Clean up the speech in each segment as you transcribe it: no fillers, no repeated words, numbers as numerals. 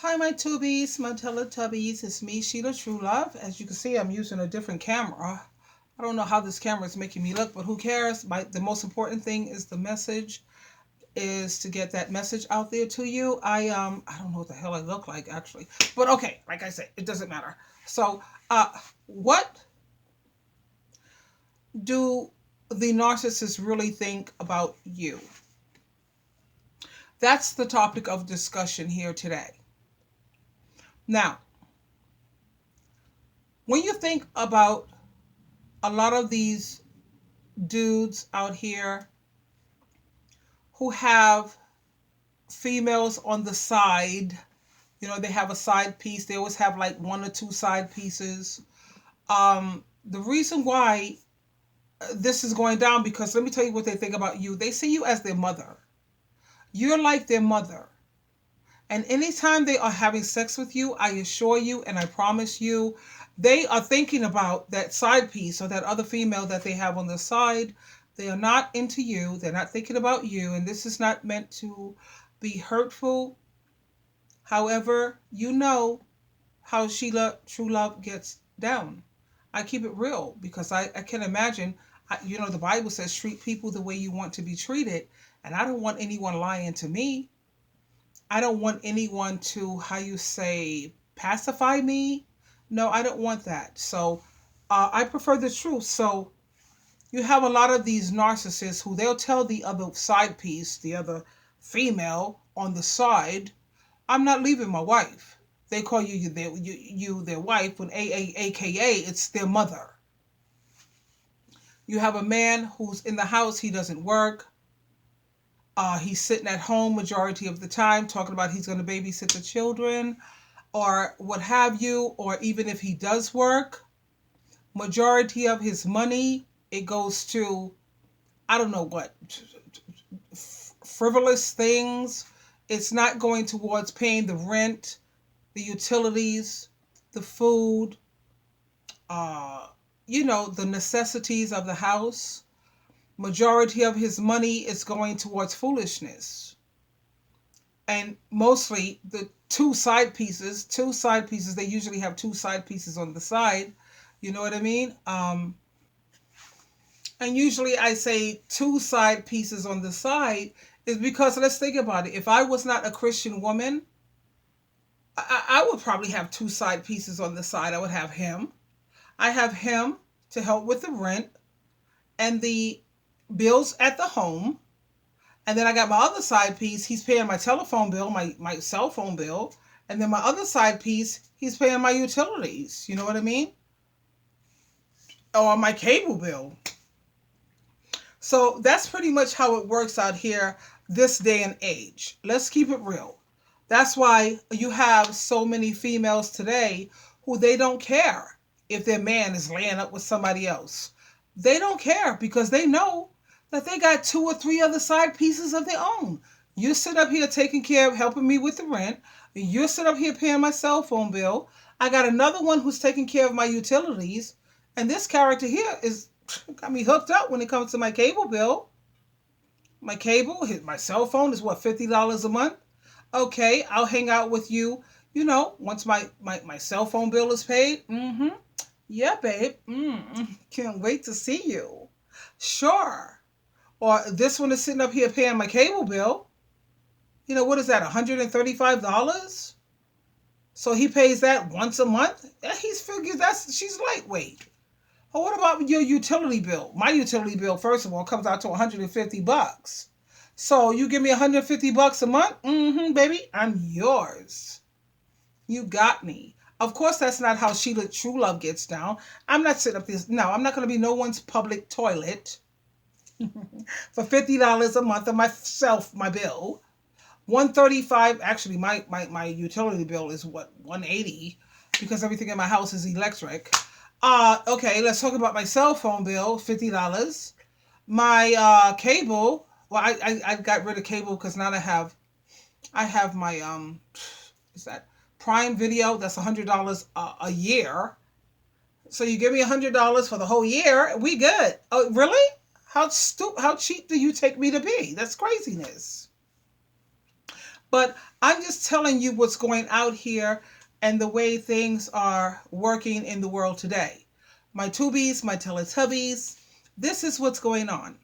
Hi, my tubies, my teletubbies. It's me, Sheila True Love. As you can see, I'm using a different camera. I don't know how this camera is making me look, but who cares? The most important thing is the message, is to get that message out there to you. I don't know what the hell I look like actually, but okay, like I said, it doesn't matter. So, what do the narcissists really think about you? That's the topic of discussion here today. Now, when you think about a lot of these dudes out here who have females on the side, they have a side piece. They always have like one or two side pieces. The reason why this is going down, because let me tell you what they think about you. They see you as their mother. You're like their mother. And anytime they are having sex with you, I assure you and I promise you, they are thinking about that side piece or that other female that they have on the side. They are not into you. They're not thinking about you. And this is not meant to be hurtful. However, you know how Sheila True Love gets down. I keep it real because I can imagine, the Bible says treat people the way you want to be treated. And I don't want anyone lying to me. I don't want anyone to, how you say, pacify me. No, I don't want that. So I prefer the truth. So you have a lot of these narcissists who they'll tell the other side piece, the other female on the side, I'm not leaving my wife. They call you their wife when AKA it's their mother. You have a man who's in the house, he doesn't work. He's sitting at home majority of the time talking about he's going to babysit the children or what have you. Or even if he does work, majority of his money, it goes to, I don't know what, frivolous things. It's not going towards paying the rent, the utilities, the food, the necessities of the house. Majority of his money is going towards foolishness. And mostly the two side pieces, they usually have two side pieces on the side. You know what I mean? And usually I say two side pieces on the side is because let's think about it. If I was not a Christian woman, I would probably have two side pieces on the side. I would have him. I have him to help with the rent and the bills at the home. And then I got my other side piece. He's paying my telephone bill, my cell phone bill. And then my other side piece, he's paying my utilities. You know what I mean? Or my cable bill. So that's pretty much how it works out here this day and age. Let's keep it real. That's why you have so many females today who they don't care if their man is laying up with somebody else. They don't care because they know that they got two or three other side pieces of their own. You sit up here taking care of helping me with the rent. You sit up here paying my cell phone bill. I got another one who's taking care of my utilities. And this character here is got me hooked up when it comes to my cable bill. My cable, my cell phone is what, $50 a month? Okay, I'll hang out with you, once my cell phone bill is paid. Mm-hmm. Yeah, babe. Can't wait to see you. Sure. Or this one is sitting up here paying my cable bill. What is that, $135? So he pays that once a month? He's figured she's lightweight. Or what about your utility bill? My utility bill, first of all, comes out to $150. So you give me $150 a month? Mm-hmm, baby, I'm yours. You got me. Of course, that's not how Sheila True Love gets down. I'm not sitting up this. No, I'm not going to be no one's public toilet for $50 a month on my bill. $135. Actually, my utility bill is what, $180, because everything in my house is electric. Okay, let's talk about my cell phone bill, $50. My cable. Well, I got rid of cable because now I have my is that Prime Video? That's $100 a year. So you give me $100 for the whole year, we good. Oh, really? How cheap do you take me to be? That's craziness. But I'm just telling you what's going out here and the way things are working in the world today. My Tubies, my Teletubbies, this is what's going on.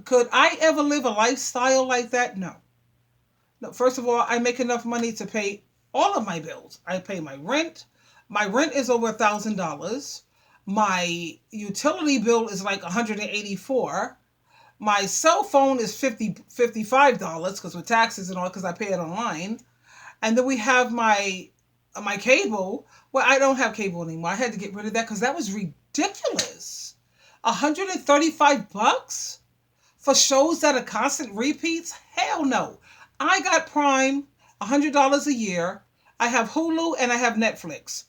Could I ever live a lifestyle like that? No. No. First of all, I make enough money to pay all of my bills. I pay my rent. My rent is over $1,000. My utility bill is like 184. My cell phone is $55 because with taxes and all, because I pay it online. And then we have my cable. Well, I don't have cable anymore. I had to get rid of that because that was ridiculous. $135 for shows that are constant repeats? Hell no. I got Prime, $100 a year. I have Hulu and I have Netflix.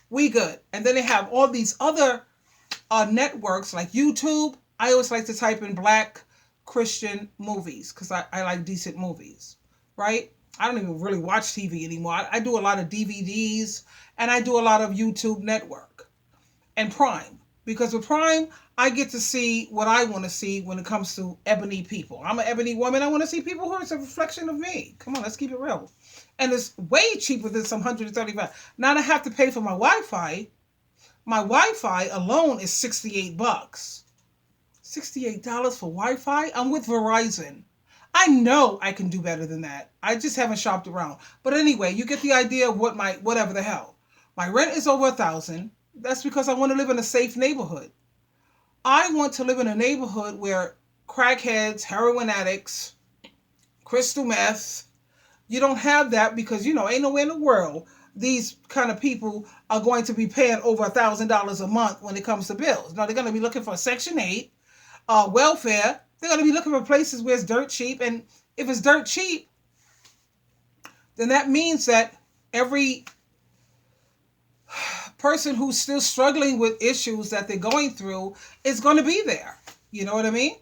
We good. And then they have all these other networks like YouTube. I always like to type in Black Christian movies because I like decent movies, right? I don't even really watch TV anymore. I do a lot of DVDs and I do a lot of YouTube network and Prime. Because with Prime, I get to see what I want to see when it comes to ebony people. I'm an ebony woman. I want to see people who are a reflection of me. Come on, let's keep it real. And it's way cheaper than some 135. Now I have to pay for my Wi-Fi. My Wi-Fi alone is $68. $68 for Wi-Fi? I'm with Verizon. I know I can do better than that. I just haven't shopped around. But anyway, you get the idea of what whatever the hell. My rent is over $1,000. That's because I want to live in a safe neighborhood. I want to live in a neighborhood where crackheads, heroin addicts, crystal meth, you don't have that because, ain't nowhere in the world these kind of people are going to be paying over $1,000 a month when it comes to bills. No, they're going to be looking for Section 8, welfare. They're going to be looking for places where it's dirt cheap. And if it's dirt cheap, then that means that every person who's still struggling with issues that they're going through is going to be there. You know what I mean?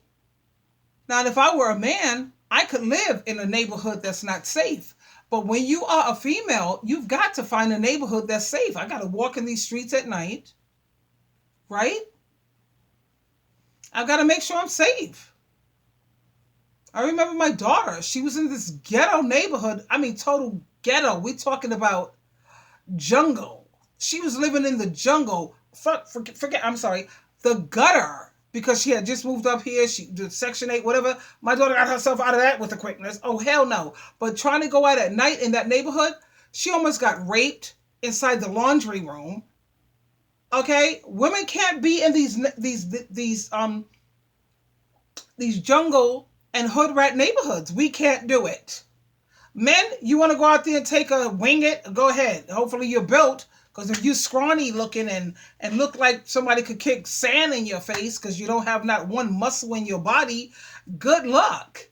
Now, if I were a man, I could live in a neighborhood that's not safe. But when you are a female, you've got to find a neighborhood that's safe. I got to walk in these streets at night, right? I've got to make sure I'm safe. I remember my daughter. She was in this ghetto neighborhood. I mean, total ghetto. We're talking about jungle. She was living in the jungle. Forget, I'm sorry, the gutter. Because she had just moved up here, she did Section 8, whatever. My daughter got herself out of that with the quickness. Oh, hell no. But trying to go out at night in that neighborhood, she almost got raped inside the laundry room. Okay? Women can't be in these jungle and hood rat neighborhoods. We can't do it. Men, you want to go out there and take a wing it? Go ahead. Hopefully you're built. Because if you're scrawny looking and look like somebody could kick sand in your face because you don't have not one muscle in your body, good luck.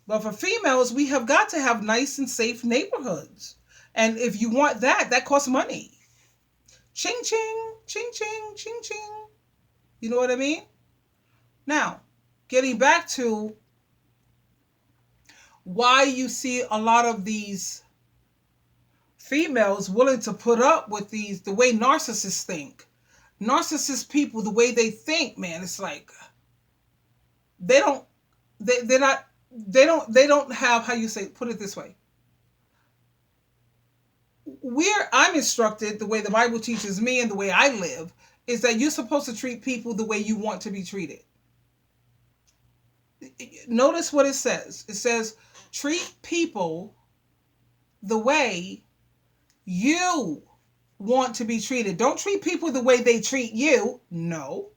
But for females, we have got to have nice and safe neighborhoods. And if you want that, that costs money. Ching, ching, ching, ching, ching, ching. You know what I mean? Now, getting back to why you see a lot of these females willing to put up with the way narcissists think. Narcissist people, the way they think, man, it's like they don't have, how you say, put it this way. I'm instructed, the way the Bible teaches me and the way I live, is that you're supposed to treat people the way you want to be treated. Notice what it says. It says, treat people the way you want to be treated. Don't treat people the way they treat you. No.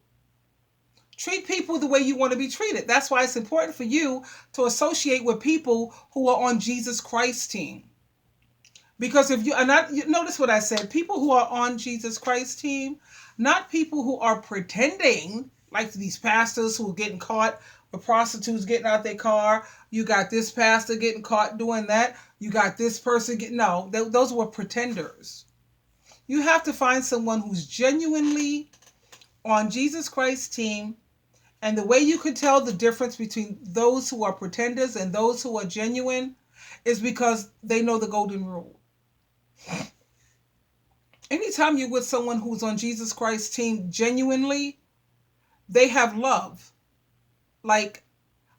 Treat people the way you want to be treated. That's why it's important for you to associate with people who are on Jesus Christ's team. Because if you are not, notice what I said, people who are on Jesus Christ's team, not people who are pretending, like these pastors who are getting caught, the prostitutes getting out their car. You got this pastor getting caught doing that. You got this person getting, no, those were pretenders. You have to find someone who's genuinely on Jesus Christ's team. And the way you can tell the difference between those who are pretenders and those who are genuine is because they know the golden rule. Anytime you're with someone who's on Jesus Christ's team genuinely, they have love. Like,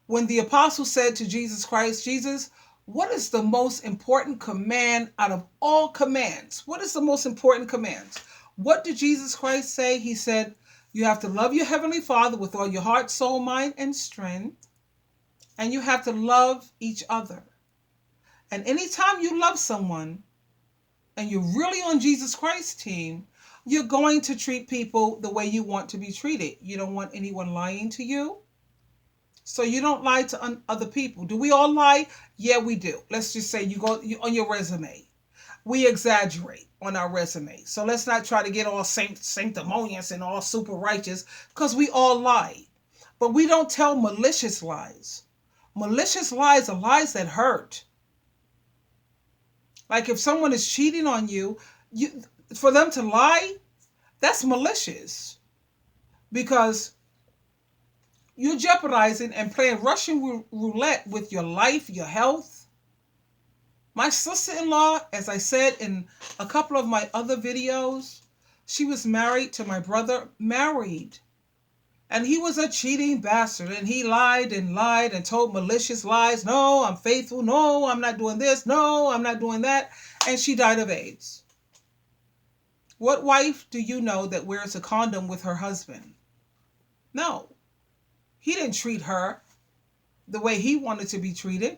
When the apostle said to Jesus Christ, Jesus, what is the most important command out of all commands? What is the most important command? What did Jesus Christ say? He said, you have to love your heavenly Father with all your heart, soul, mind, and strength. And you have to love each other. And anytime you love someone and you're really on Jesus Christ's team, you're going to treat people the way you want to be treated. You don't want anyone lying to you. So you don't lie to other people. Do we all lie? Yeah, we do. Let's just say on your resume. We exaggerate on our resume. So let's not try to get all sanctimonious and all super righteous, because we all lie. But we don't tell malicious lies. Malicious lies are lies that hurt. Like if someone is cheating on you, for them to lie, that's malicious. Because you're jeopardizing and playing Russian roulette with your life, your health. My sister-in-law, as I said in a couple of my other videos, she was married to my brother, married. And he was a cheating bastard, and he lied and told malicious lies. No, I'm faithful. No, I'm not doing this. No, I'm not doing that. And she died of AIDS. What wife do you know that wears a condom with her husband? No. He didn't treat her the way he wanted to be treated.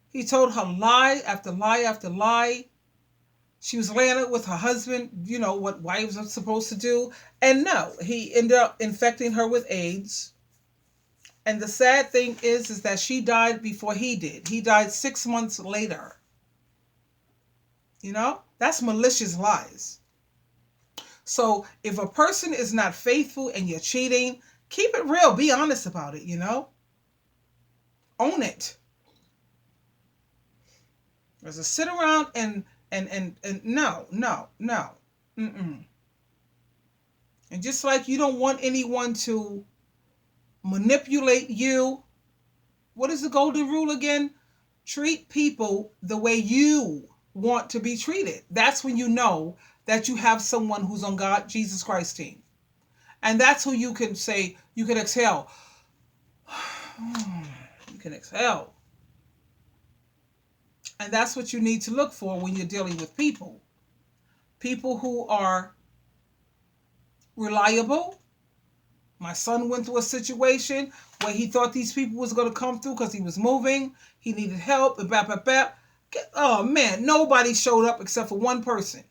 He told her lie after lie after lie. She was laying it with her husband, you know, what wives are supposed to do. And no, he ended up infecting her with AIDS. And the sad thing is that she died before he did. He died 6 months later. You know, that's malicious lies. So if a person is not faithful and you're cheating, keep it real. Be honest about it, you know. Own it. There's a sit around and no. Mm-mm. And just like you don't want anyone to manipulate you, what is the golden rule again? Treat people the way you want to be treated. That's when you know that you have someone who's on God, Jesus Christ's team. And that's who you can say, you can exhale. You can exhale. And that's what you need to look for when you're dealing with people. People who are reliable. My son went through a situation where he thought these people was going to come through because he was moving. He needed help. Oh, man, nobody showed up except for one person.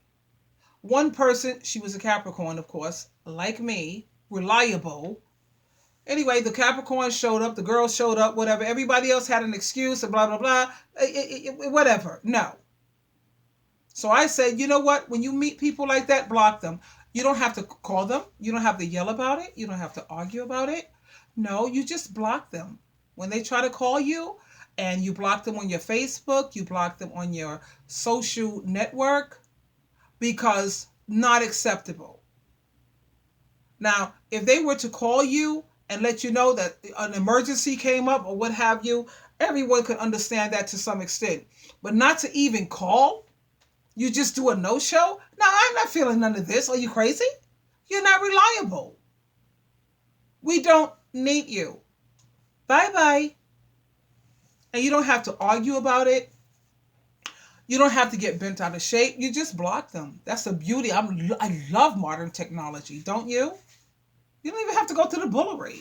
One person, she was a Capricorn, of course, like me, reliable. Anyway, the Capricorn showed up, the girl showed up, whatever. Everybody else had an excuse and blah, blah, blah. Whatever. No. So I said, you know what? When you meet people like that, block them. You don't have to call them. You don't have to yell about it. You don't have to argue about it. No, you just block them. When they try to call you and you block them on your Facebook, you block them on your social network, because not acceptable. Now, if they were to call you and let you know that an emergency came up or what have you, everyone could understand that to some extent. But not to even call, you just do a no-show? No, I'm not feeling none of this. Are you crazy? You're not reliable. We don't need you. Bye-bye. And you don't have to argue about it. You don't have to get bent out of shape. You just block them. That's the beauty. I love modern technology, don't you? You don't even have to go to the Bullery.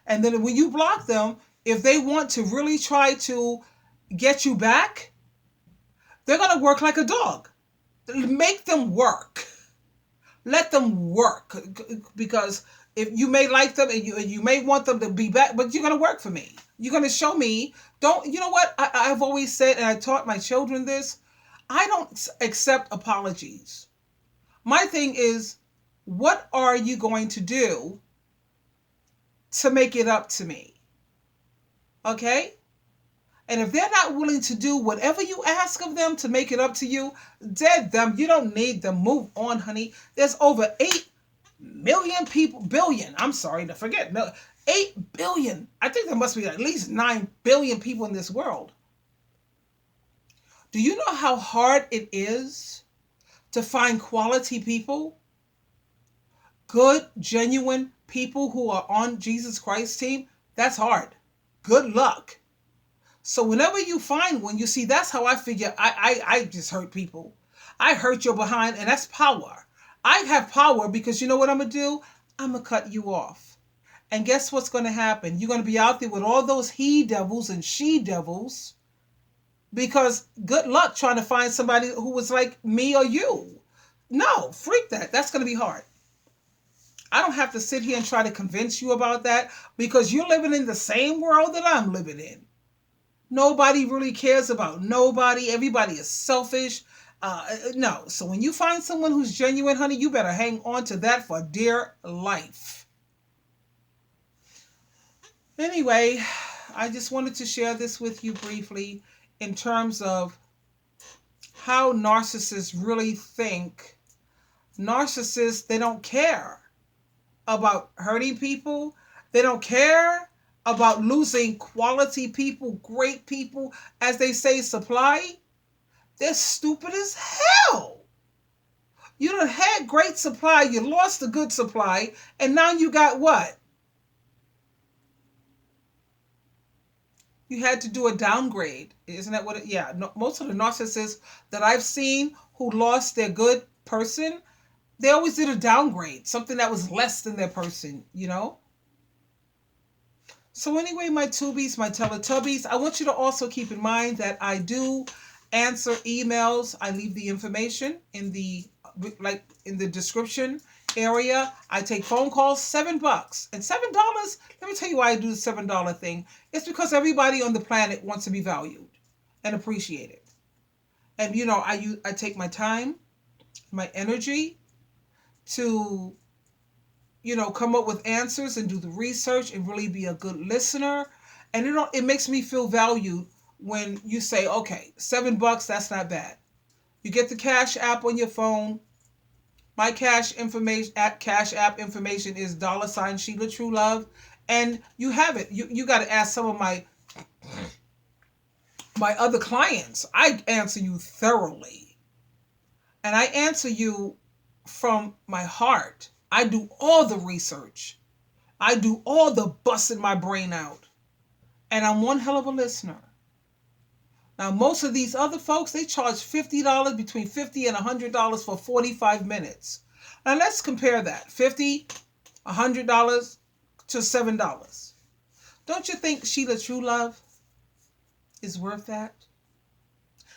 And then when you block them, if they want to really try to get you back, they're going to work like a dog. Make them work. Let them work. Because if you may like them and you may want them to be back, but you're going to work for me. You're going to show me. You know what? I've always said, and I taught my children this, I don't accept apologies. My thing is, what are you going to do to make it up to me? Okay? And if they're not willing to do whatever you ask of them to make it up to you, dead them. You don't need them. Move on, honey. There's over 8 million people, billion. I'm sorry to forget. 8 billion. I think there must be at least 9 billion people in this world. Do you know how hard it is to find quality people? Good, genuine people who are on Jesus Christ's team? That's hard. Good luck. So whenever you find one, you see, that's how I figure I just hurt people. I hurt your behind, and that's power. I have power because you know what I'm going to do? I'm going to cut you off. And guess what's going to happen? You're going to be out there with all those he devils and she devils because good luck trying to find somebody who was like me or you. No, freak that. That's going to be hard. I don't have to sit here and try to convince you about that because you're living in the same world that I'm living in. Nobody really cares about nobody. Everybody is selfish. No. So when you find someone who's genuine, honey, you better hang on to that for dear life. Anyway, I just wanted to share this with you briefly in terms of how narcissists really think. Narcissists, they don't care about hurting people. They don't care about losing quality people, great people, as they say, supply. They're stupid as hell. You done had great supply, you lost the good supply, and now you got what? You had to do a downgrade. Isn't that what it? Yeah, no, most of the narcissists that I've seen who lost their good person, they always did a downgrade, something that was less than their person, you know? So anyway, my tubies, my Teletubbies, I want you to also keep in mind that I do answer emails. I leave the information in the description area. I take phone calls, $7. And $7, let me tell you why I do the $7 thing. It's because everybody on the planet wants to be valued and appreciated. And you know, I take my time, my energy to come up with answers and do the research and really be a good listener. And it makes me feel valued when you say, okay, $7, that's not bad. You get the Cash App on your phone. My Cash App information is $Sheila True Love, and you have it. You got to ask some of my other clients. I answer you thoroughly, and I answer you from my heart. I do all the research. I do all the busting my brain out, and I'm one hell of a listener. Now, most of these other folks, they charge $50, between $50 and $100 for 45 minutes. Now, let's compare that. $50, $100 to $7. Don't you think Sheila True Love is worth that?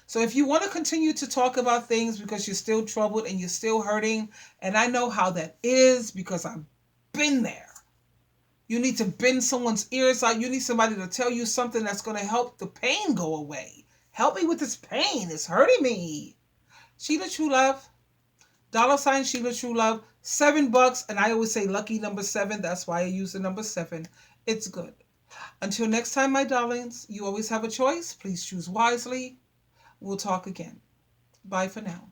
So if you want to continue to talk about things because you're still troubled and you're still hurting, and I know how that is because I've been there. You need to bend someone's ears out. You need somebody to tell you something that's going to help the pain go away. Help me with this pain. It's hurting me. Sheila True Love. $Sheila True Love. $7. And I always say lucky number 7. That's why I use the number 7. It's good. Until next time, my darlings, you always have a choice. Please choose wisely. We'll talk again. Bye for now.